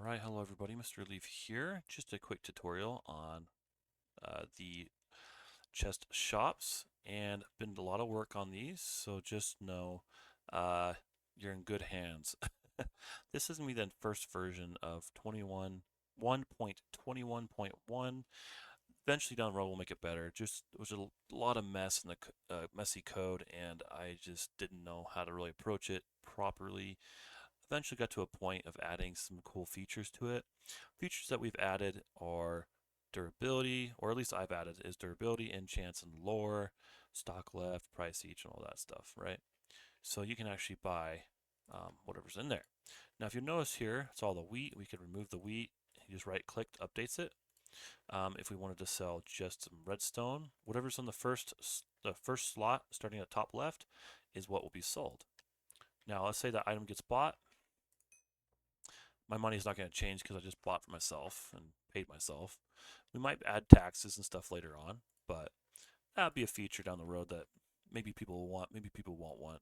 Alright, hello everybody, Mr. Leaf here. Just a quick tutorial on the chest shops, and been a lot of work on these, so just know uh, you're in good hands. This is going to be the first version of 1.21.1. Eventually down the road we'll make it better. Just there was a lot of mess in the messy code, and I just didn't know how to really approach it properly. Eventually got to a point of adding some cool features to it. Features that we've added are durability, or at least I've added, is durability, enchants, and lore, stock left, price each, and all that stuff, right? So you can actually buy whatever's in there. Now, if you notice here, it's all the wheat. We could remove the wheat. You just right-click, updates it. If we wanted to sell just some redstone, whatever's on the first slot, starting at top left, is what will be sold. Now, let's say that item gets bought. My money's not going to change because I just bought for myself and paid myself. We might add taxes and stuff later on, but that'll be a feature down the road that maybe people will want, maybe people won't want.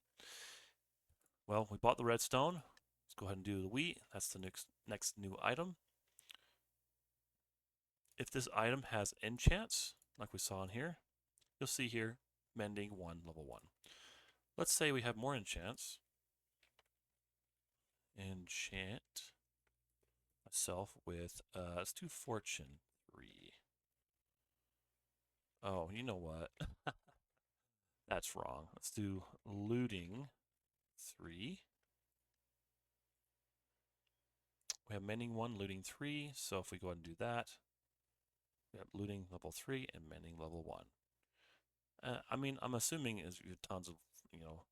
Well, we bought the redstone. Let's go ahead and do the wheat. That's the next new item. If this item has enchants, like we saw in here, you'll see here, mending 1, level 1. Let's say we have more enchants. Enchant myself with, let's do fortune 3. Oh, you know what? That's wrong. Let's do looting 3. We have mending 1, looting 3. So if we go ahead and do that, we have looting level 3 and mending level 1. I mean, I'm assuming as you have tons of,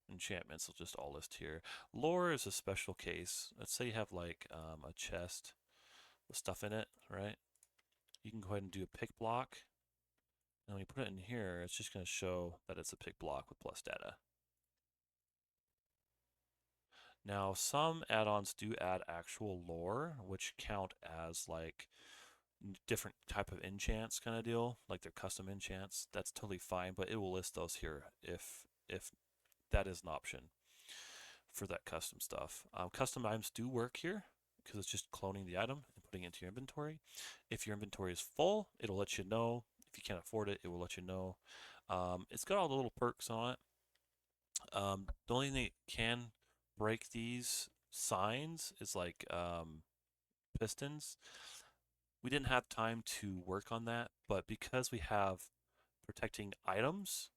enchantments, will just all list here. Lore is a special case. Let's say you have like a chest with stuff in it, right? You can go ahead and do a pick block. And when you put it in here, it's just going to show that it's a pick block with plus data. Now, some add-ons do add actual lore, which count as like different type of enchants kind of deal, like they're custom enchants. That's totally fine, but it will list those here if that is an option for that custom stuff. Custom items do work here because it's just cloning the item and putting it into your inventory. If your inventory is full, it'll let you know. If you can't afford it, it will let you know. It's got all the little perks on it. The only thing that can break these signs is like pistons. We didn't have time to work on that, but because we have protecting items,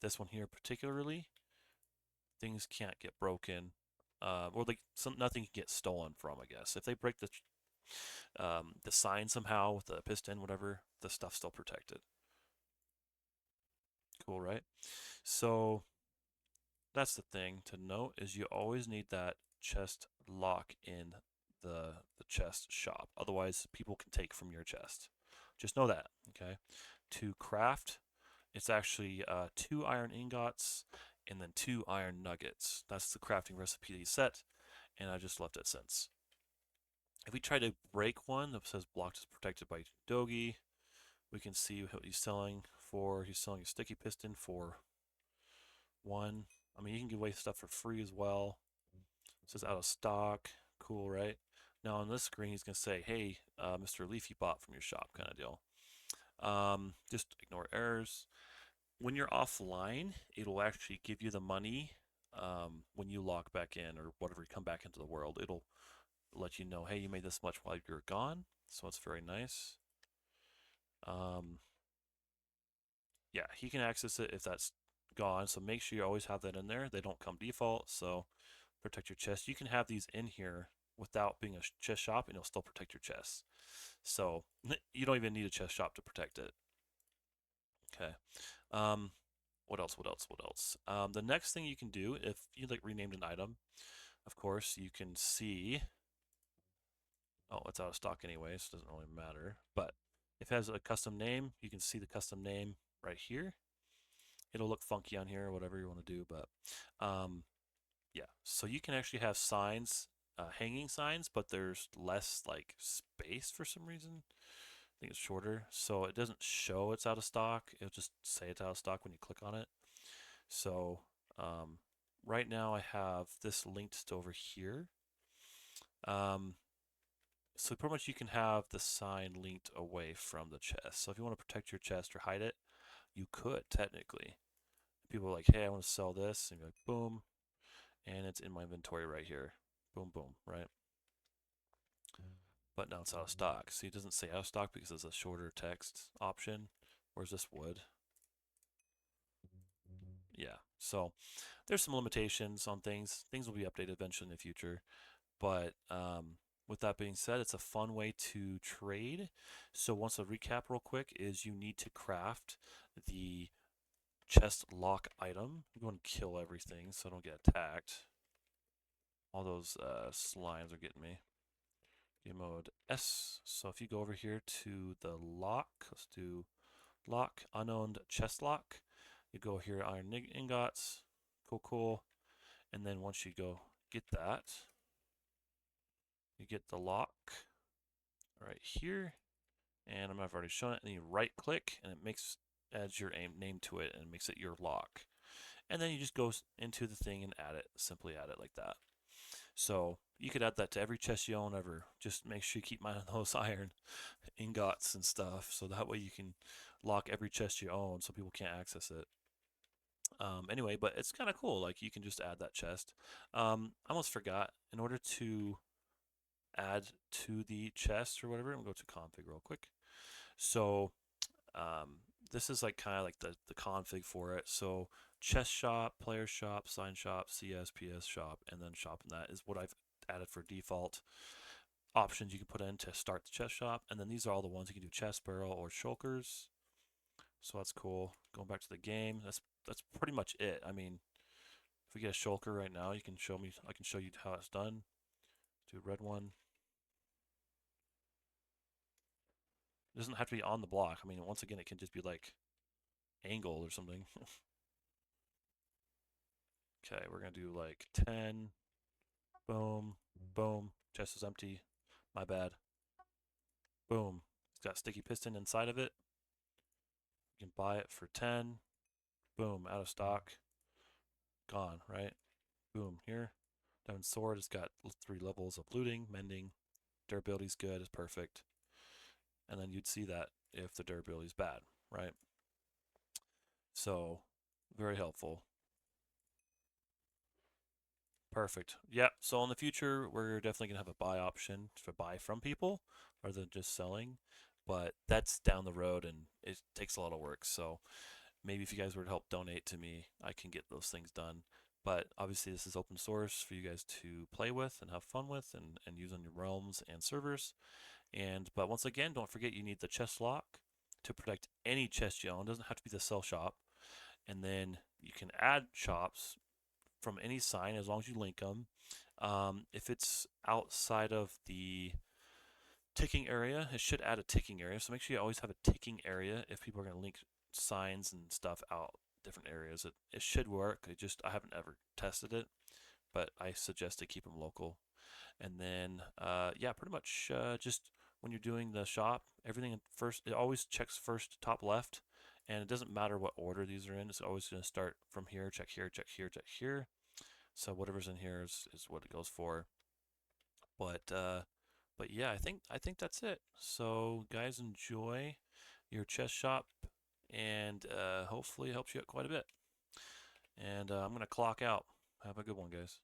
this one here particularly, things can't get broken, or like nothing can get stolen from. I guess if they break the sign somehow with the piston, whatever, the stuff's still protected. Cool, right? So that's the thing to note is you always need that chest lock in the chest shop. Otherwise, people can take from your chest. Just know that, okay? To craft, it's actually 2 iron ingots and then 2 iron nuggets. That's the crafting recipe that you set, and I just left it since. If we try to break one that says blocked is protected by Dogi, we can see what he's selling for. He's selling a sticky piston for 1. I mean, you can give away stuff for free as well. It says out of stock. Cool, right? Now on this screen, he's going to say, hey, Mr. Leafy bought from your shop kind of deal. Just ignore errors. When you're offline, it'll actually give you the money when you log back in or whatever, you come back into the world. It'll let you know, hey, you made this much while you're gone. So it's very nice. Um, yeah, he can access it if that's gone. So make sure you always have that in there. They don't come default. So protect your chest. You can have these in here without being a chest shop and it'll still protect your chest. So you don't even need a chest shop to protect it. Okay. What else? What else? What else? The next thing you can do if you like renamed an item, of course, you can see. Oh, it's out of stock anyway, so it doesn't really matter. But if it has a custom name, you can see the custom name right here. It'll look funky on here, whatever you want to do, but yeah. So you can actually have signs, hanging signs, but there's less like space for some reason. I think it's shorter, so it doesn't show it's out of stock. It'll just say it's out of stock when you click on it. So right now I have this linked to over here. Um, So pretty much you can have the sign linked away from the chest. So if you want to protect your chest or hide it, you could technically. People are like, hey, I want to sell this, and you're like, boom, and it's in my inventory right here. Boom, boom, right? But now it's out of stock. See, it doesn't say out of stock because it's a shorter text option. Where's this wood? Yeah. So there's some limitations on things. Things will be updated eventually in the future. But with that being said, it's a fun way to trade. So once a recap real quick is you need to craft the chest lock item. I'm going to kill everything so I don't get attacked. All those slimes are getting me. Game mode S. So if you go over here to the lock, let's do lock, unowned chest lock. You go here, iron ingots. Cool, cool. And then once you go get that, you get the lock right here. And I've already shown it. And you right click and it adds your name to it and makes it your lock. And then you just go into the thing and add it, simply add it like that. So you could add that to every chest you own ever. Just make sure you keep mind of those iron ingots and stuff, so that way you can lock every chest you own so people can't access it. Anyway, but it's kind of cool. Like you can just add that chest. I almost forgot. In order to add to the chest or whatever, I'm going to go to config real quick. So this is like kind of like the config for it. So chest shop, player shop, sign shop, CS, PS shop, and then shop, and that is what I've added for default options you can put in to start the chest shop. And then these are all the ones you can do: chest barrel or shulkers. So that's cool. Going back to the game, that's pretty much it. I mean, if we get a shulker right now, you can show me. I can show you how it's done. Do a red one. It doesn't have to be on the block. I mean, once again, it can just be like angled or something. Okay, we're gonna do like 10. Boom, boom. Chest is empty. My bad. Boom. It's got sticky piston inside of it. You can buy it for 10. Boom, out of stock. Gone, right? Boom, here. Diamond sword has got 3 levels of looting, mending. Durability's good, it's perfect. And then you'd see that if the durability is bad, right? So, very helpful. Perfect. Yep. So in the future, we're definitely gonna have a buy option to buy from people rather than just selling. But that's down the road and it takes a lot of work. So maybe if you guys were to help donate to me, I can get those things done. But obviously this is open source for you guys to play with and have fun with and use on your realms and servers. But once again, don't forget you need the chest lock to protect any chest you own. It doesn't have to be the sell shop. And then you can add shops from any sign as long as you link them. If it's outside of the ticking area, it should add a ticking area. So make sure you always have a ticking area if people are going to link signs and stuff out different areas. It should work. I haven't ever tested it, but I suggest to keep them local. And then yeah, pretty much just when you're doing the shop, everything first, it always checks first top left, and it doesn't matter what order these are in. It's always going to start from here, check here, check here, check here. So whatever's in here is what it goes for. But but yeah, I think that's it. So guys, enjoy your chess shop, and hopefully it helps you out quite a bit. And I'm gonna clock out. Have a good one, guys.